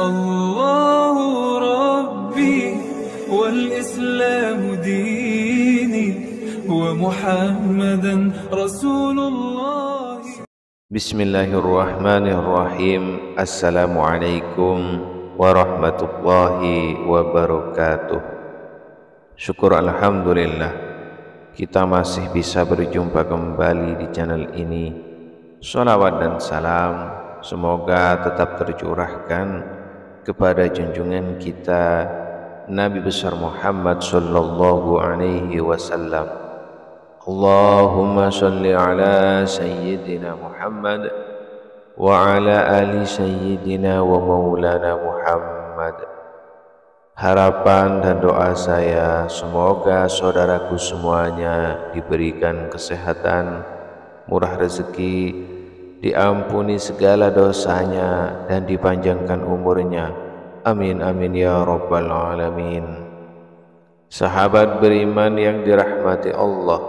الله ربي والإسلام ديني ومحمدا رسول الله. Bismillahirrahmanirrahim. Assalamualaikum warahmatullahi wabarakatuh. Syukur alhamdulillah kita masih bisa berjumpa kembali di channel ini. Sholawat dan salam semoga tetap tercurahkan kepada junjungan kita Nabi besar Muhammad sallallahu alaihi wasallam. Allahumma sholli ala sayyidina Muhammad wa ala ali sayyidina wa maulana Muhammad. Harapan dan doa saya semoga saudaraku semuanya diberikan kesehatan, murah rezeki, diampuni segala dosanya dan dipanjangkan umurnya. Amin amin ya rabbal alamin. Sahabat beriman yang dirahmati Allah,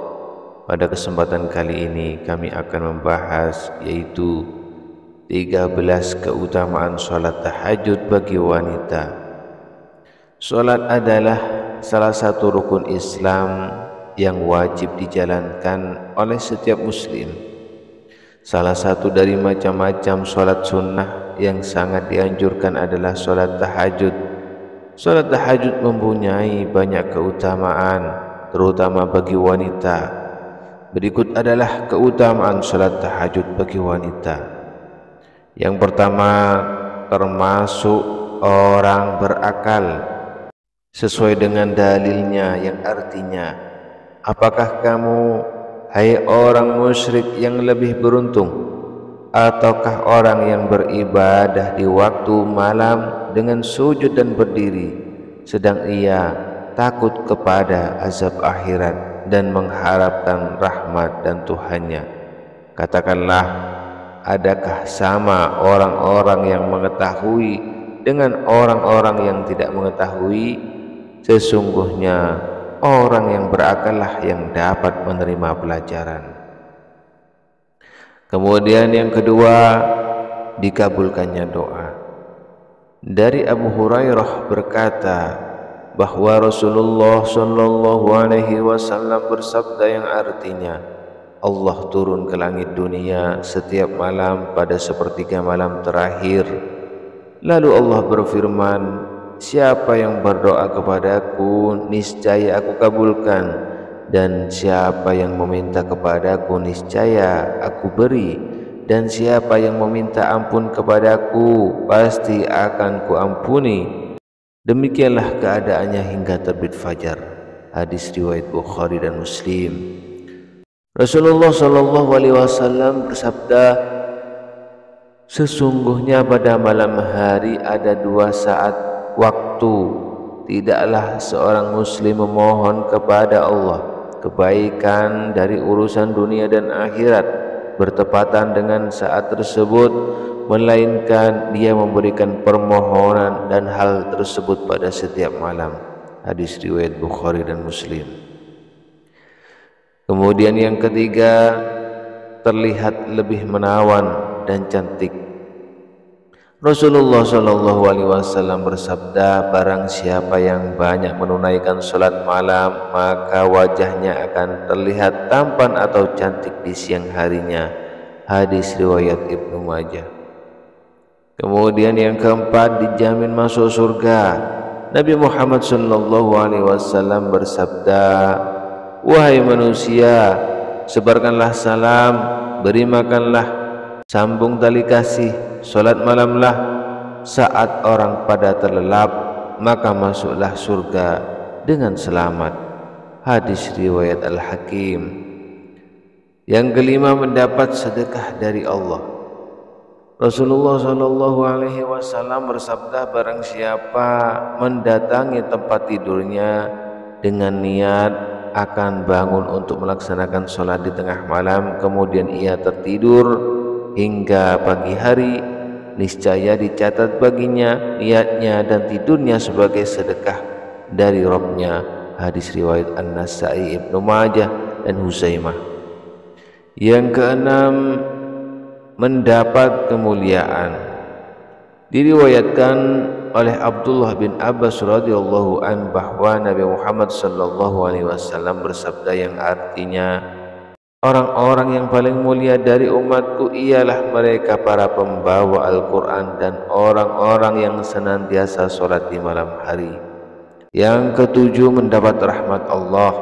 pada kesempatan kali ini kami akan membahas yaitu 13 keutamaan sholat tahajud bagi wanita. Sholat adalah salah satu rukun Islam yang wajib dijalankan oleh setiap muslim. Salah satu dari macam-macam sholat sunnah yang sangat dianjurkan adalah sholat tahajud. Sholat tahajud mempunyai banyak keutamaan, terutama bagi wanita. Berikut adalah keutamaan sholat tahajud bagi wanita. Yang pertama, termasuk orang berakal sesuai dengan dalilnya yang artinya, apakah kamu, hai orang musyrik yang lebih beruntung, ataukah orang yang beribadah di waktu malam dengan sujud dan berdiri, sedang ia takut kepada azab akhirat dan mengharapkan rahmat dan Tuhannya? Katakanlah, adakah sama orang-orang yang mengetahui dengan orang-orang yang tidak mengetahui? Sesungguhnya orang yang berakallah yang dapat menerima pelajaran. Kemudian yang kedua, dikabulkannya doa. Dari Abu Hurairah berkata bahwa Rasulullah sallallahu alaihi wasallam bersabda yang artinya, Allah turun ke langit dunia setiap malam pada sepertiga malam terakhir. Lalu Allah berfirman, siapa yang berdoa kepadaku niscaya aku kabulkan, dan siapa yang meminta kepadaku niscaya aku beri, dan siapa yang meminta ampun kepadaku pasti akan kuampuni. Demikianlah keadaannya hingga terbit fajar. Hadis riwayat Bukhari dan Muslim. Rasulullah sallallahu alaihi wasallam bersabda, sesungguhnya pada malam hari ada 2 saat waktu tidaklah seorang muslim memohon kepada Allah kebaikan dari urusan dunia dan akhirat bertepatan dengan saat tersebut, melainkan dia memberikan permohonan dan hal tersebut pada setiap malam. Hadis riwayat Bukhari dan Muslim. Kemudian yang ketiga, terlihat lebih menawan dan cantik. Rasulullah sallallahu alaihi wasallam bersabda, barang siapa yang banyak menunaikan salat malam, maka wajahnya akan terlihat tampan atau cantik di siang harinya. Hadis riwayat Ibnu Majah. Kemudian yang keempat, dijamin masuk surga. Nabi Muhammad sallallahu alaihi wasallam bersabda, wahai manusia, sebarkanlah salam, beri makanlah, sambung tali kasih, salat malamlah. Saat orang pada terlelap, maka masuklah surga dengan selamat. Hadis riwayat Al-Hakim. Yang kelima, mendapat sedekah dari Allah. Rasulullah sallallahu alaihi wasallam bersabda, barang siapa mendatangi tempat tidurnya dengan niat akan bangun untuk melaksanakan sholat di tengah malam, kemudian ia tertidur hingga pagi hari, niscaya dicatat baginya niatnya dan tidurnya sebagai sedekah dari Rabbnya. Hadis riwayat An-Nasa'i, Ibnu Majah dan Huzaimah. Yang keenam, mendapat kemuliaan. Diriwayatkan oleh Abdullah bin Abbas radhiyallahu an bahwa Nabi Muhammad sallallahu alaihi wasallam bersabda yang artinya, orang-orang yang paling mulia dari umatku ialah mereka para pembawa Al-Quran dan orang-orang yang senantiasa sholat di malam hari. Yang ketujuh, mendapat rahmat Allah.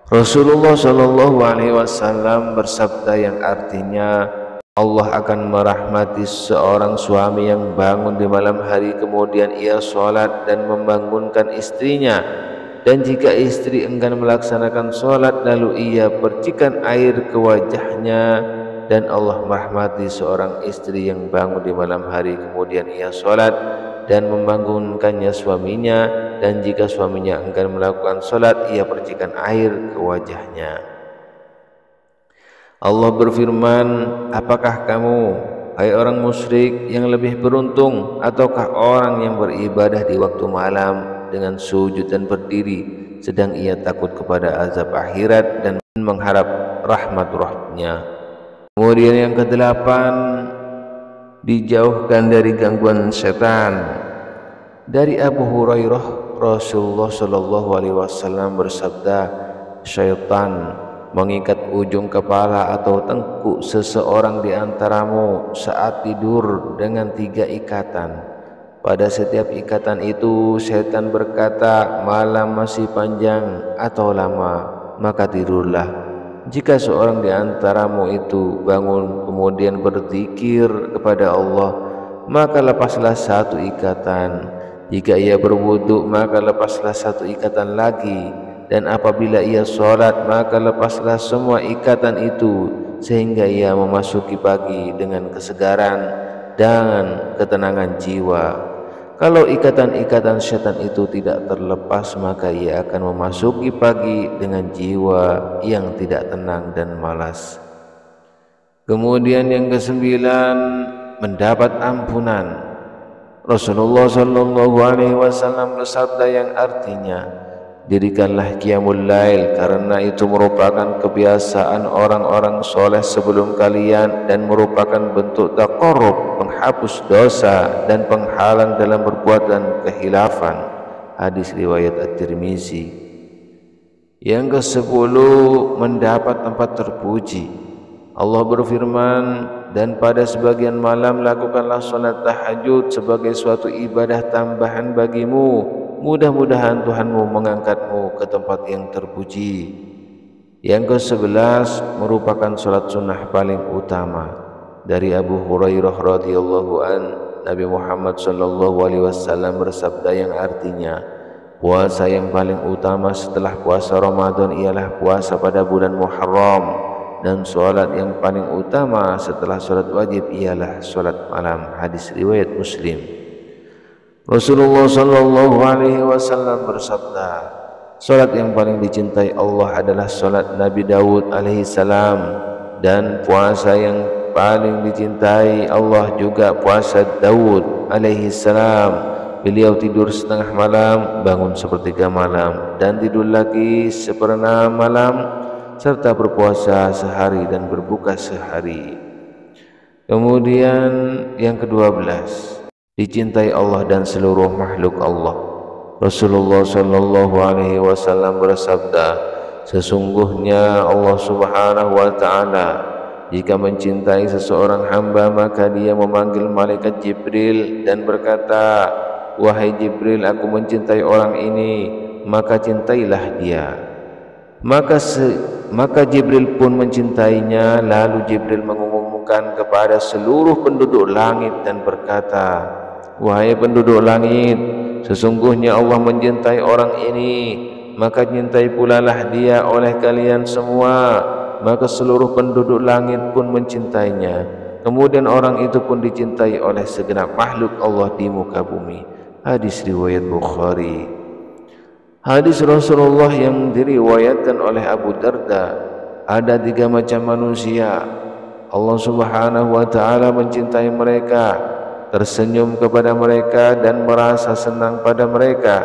Rasulullah sallallahu alaihi wasallam bersabda yang artinya, Allah akan merahmati seorang suami yang bangun di malam hari kemudian ia sholat dan membangunkan istrinya, dan jika istri enggan melaksanakan sholat lalu ia percikan air ke wajahnya, dan Allah merahmati seorang istri yang bangun di malam hari kemudian ia sholat dan membangunkannya suaminya, dan jika suaminya enggan melakukan sholat ia percikan air ke wajahnya. Allah berfirman, apakah kamu, hai orang musyrik, yang lebih beruntung ataukah orang yang beribadah di waktu malam dengan sujud dan berdiri sedang ia takut kepada azab akhirat dan mengharap rahmat-Rabb-Nya? Kemudian yang kedelapan, dijauhkan dari gangguan setan. Dari Abu Hurairah, Rasulullah sallallahu alaihi wasallam bersabda, syaitan mengikat ujung kepala atau tengkuk seseorang di antaramu saat tidur dengan 3 ikatan. Pada setiap ikatan itu setan berkata, malam masih panjang atau lama, maka tidurlah. Jika seorang di antaramu itu bangun kemudian berzikir kepada Allah, maka lepaslah 1 ikatan. Jika ia berwudu, maka lepaslah 1 ikatan lagi. Dan apabila ia sholat, maka lepaslah semua ikatan itu, sehingga ia memasuki pagi dengan kesegaran dan ketenangan jiwa. Kalau ikatan-ikatan syaitan itu tidak terlepas, maka ia akan memasuki pagi dengan jiwa yang tidak tenang dan malas. Kemudian yang kesembilan, mendapat ampunan. Rasulullah sallallahu alaihi wasallam bersabda yang artinya, dirikanlah qiyamul lail karena itu merupakan kebiasaan orang-orang soleh sebelum kalian dan merupakan bentuk taqarrub, penghapus dosa dan penghalang dalam perbuatan kehilafan. Hadis riwayat At-Tirmizi. Yang ke-10, mendapat tempat terpuji. Allah berfirman, dan pada sebagian malam lakukanlah salat tahajud sebagai suatu ibadah tambahan bagimu. Mudah-mudahan Tuhanmu mengangkatmu ke tempat yang terpuji. Yang ke-11, merupakan salat sunnah paling utama. Dari Abu Hurairah radhiyallahu an, Nabi Muhammad sallallahu alaihi wasallam bersabda yang artinya, puasa yang paling utama setelah puasa Ramadan ialah puasa pada bulan Muharram, dan salat yang paling utama setelah salat wajib ialah salat malam. Hadis riwayat Muslim. Rasulullah sallallahu alaihi wasallam bersabda, salat yang paling dicintai Allah adalah salat Nabi Daud alaihi salam, dan puasa yang paling dicintai Allah juga puasa Daud alaihi salam. Beliau tidur setengah malam, bangun sepertiga malam, dan tidur lagi seperempat malam, serta berpuasa sehari dan berbuka sehari. Kemudian yang ke-12, dicintai Allah dan seluruh makhluk Allah. Rasulullah sallallahu alaihi wasallam bersabda, sesungguhnya Allah Subhanahu wa taala jika mencintai seseorang hamba, maka dia memanggil malaikat Jibril dan berkata, wahai Jibril, aku mencintai orang ini, maka cintailah dia. Maka Jibril pun mencintainya. Lalu Jibril mengumumkan kepada seluruh penduduk langit dan berkata, wahai penduduk langit, sesungguhnya Allah mencintai orang ini, maka cintai pulalah dia oleh kalian semua. Maka seluruh penduduk langit pun mencintainya. Kemudian orang itu pun dicintai oleh segenap makhluk Allah di muka bumi. Hadis riwayat Bukhari. Hadis Rasulullah yang diriwayatkan oleh Abu Darda, ada 3 macam manusia. Allah Subhanahu wa taala mencintai mereka, tersenyum kepada mereka dan merasa senang pada mereka,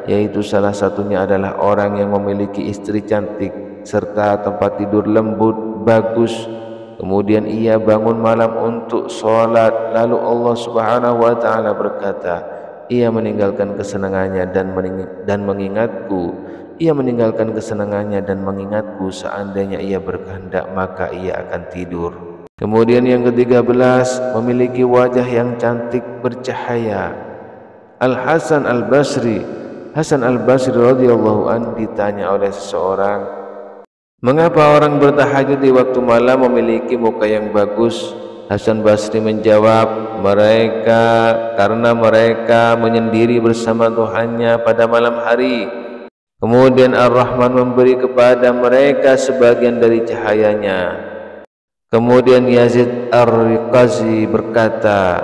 yaitu salah satunya adalah orang yang memiliki istri cantik serta tempat tidur lembut, bagus, Kemudian ia bangun malam untuk sholat. Lalu Allah Subhanahu wa ta'ala berkata, ia meninggalkan kesenangannya dan mengingatku. Ia meninggalkan kesenangannya dan mengingatku. Seandainya ia berkehendak maka ia akan tidur. Kemudian yang ke-13, memiliki wajah yang cantik bercahaya. Al-Hasan Al-Basri, Hasan Al-Basri radhiyallahu an ditanya oleh seseorang, mengapa orang bertahajud di waktu malam memiliki muka yang bagus? Hasan Basri menjawab, karena mereka menyendiri bersama Tuhannya pada malam hari. Kemudian Ar-Rahman memberi kepada mereka sebagian dari cahayanya. Kemudian Yazid Ar-Riqazi berkata,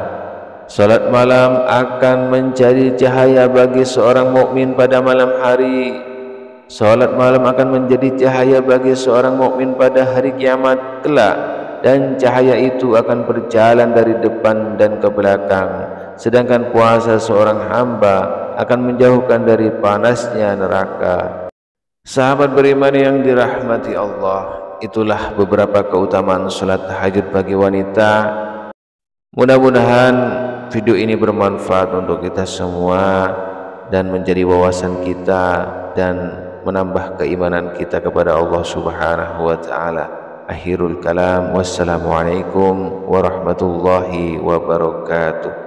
salat malam akan menjadi cahaya bagi seorang mukmin pada malam hari. Salat malam akan menjadi cahaya bagi seorang mukmin pada hari kiamat kelak, dan cahaya itu akan berjalan dari depan dan ke belakang. Sedangkan puasa seorang hamba akan menjauhkan dari panasnya neraka. Sahabat beriman yang dirahmati Allah, itulah beberapa keutamaan salat tahajud bagi wanita. Mudah-mudahan video ini bermanfaat untuk kita semua dan menjadi wawasan kita dan menambah keimanan kita kepada Allah Subhanahu wa ta'ala. Akhirul kalam, wassalamualaikum warahmatullahi wabarakatuh.